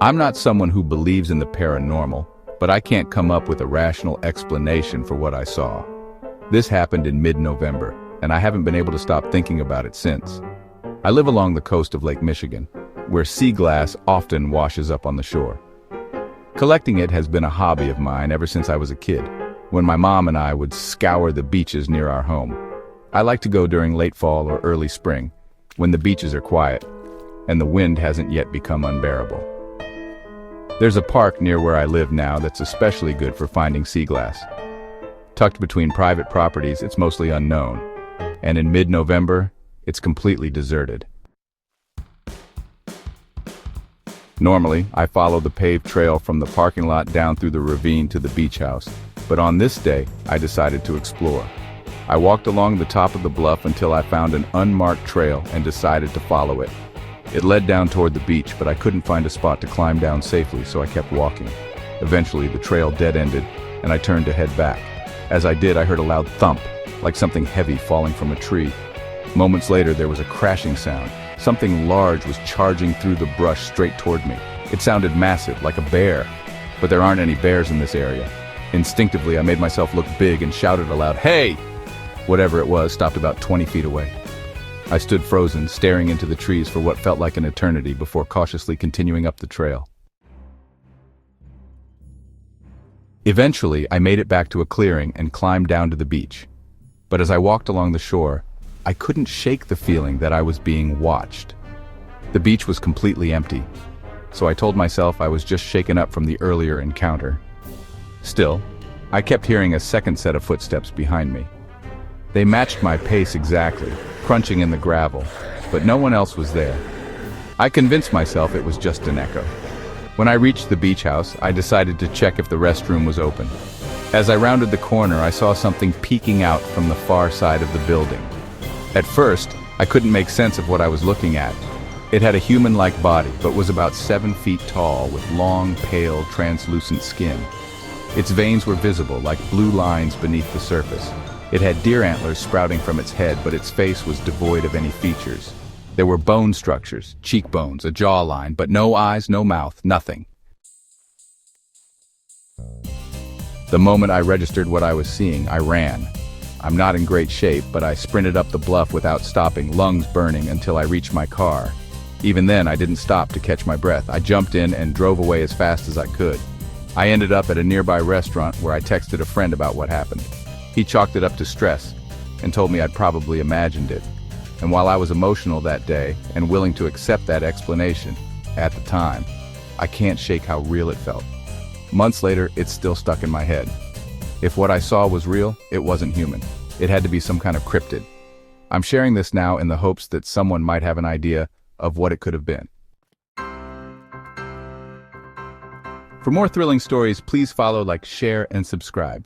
I'm not someone who believes in the paranormal, but I can't come up with a rational explanation for what I saw. This happened in mid-November, and I haven't been able to stop thinking about it since. I live along the coast of Lake Michigan, where sea glass often washes up on the shore. Collecting it has been a hobby of mine ever since I was a kid, when my mom and I would scour the beaches near our home. I like to go during late fall or early spring, when the beaches are quiet, and the wind hasn't yet become unbearable. There's a park near where I live now that's especially good for finding sea glass. Tucked between private properties, it's mostly unknown, and in mid-November, it's completely deserted. Normally, I follow the paved trail from the parking lot down through the ravine to the beach house, but on this day, I decided to explore. I walked along the top of the bluff until I found an unmarked trail and decided to follow it. It led down toward the beach, but I couldn't find a spot to climb down safely, so I kept walking. Eventually, the trail dead-ended, and I turned to head back. As I did, I heard a loud thump, like something heavy falling from a tree. Moments later, there was a crashing sound. Something large was charging through the brush straight toward me. It sounded massive, like a bear, but there aren't any bears in this area. Instinctively, I made myself look big and shouted aloud, "Hey!" Whatever it was stopped about 20 feet away. I stood frozen, staring into the trees for what felt like an eternity before cautiously continuing up the trail. Eventually, I made it back to a clearing and climbed down to the beach. But as I walked along the shore, I couldn't shake the feeling that I was being watched. The beach was completely empty, so I told myself I was just shaken up from the earlier encounter. Still, I kept hearing a second set of footsteps behind me. They matched my pace exactly, crunching in the gravel, but no one else was there. I convinced myself it was just an echo. When I reached the beach house, I decided to check if the restroom was open. As I rounded the corner, I saw something peeking out from the far side of the building. At first, I couldn't make sense of what I was looking at. It had a human-like body, but was about 7 feet tall with long, pale, translucent skin. Its veins were visible, like blue lines beneath the surface. It had deer antlers sprouting from its head, but its face was devoid of any features. There were bone structures, cheekbones, a jawline, but no eyes, no mouth, nothing. The moment I registered what I was seeing, I ran. I'm not in great shape, but I sprinted up the bluff without stopping, lungs burning, until I reached my car. Even then, I didn't stop to catch my breath. I jumped in and drove away as fast as I could. I ended up at a nearby restaurant where I texted a friend about what happened. He chalked it up to stress and told me I'd probably imagined it. And while I was emotional that day and willing to accept that explanation, at the time, I can't shake how real it felt. Months later, it's still stuck in my head. If what I saw was real, it wasn't human. It had to be some kind of cryptid. I'm sharing this now in the hopes that someone might have an idea of what it could have been. For more thrilling stories, please follow, like, share, and subscribe.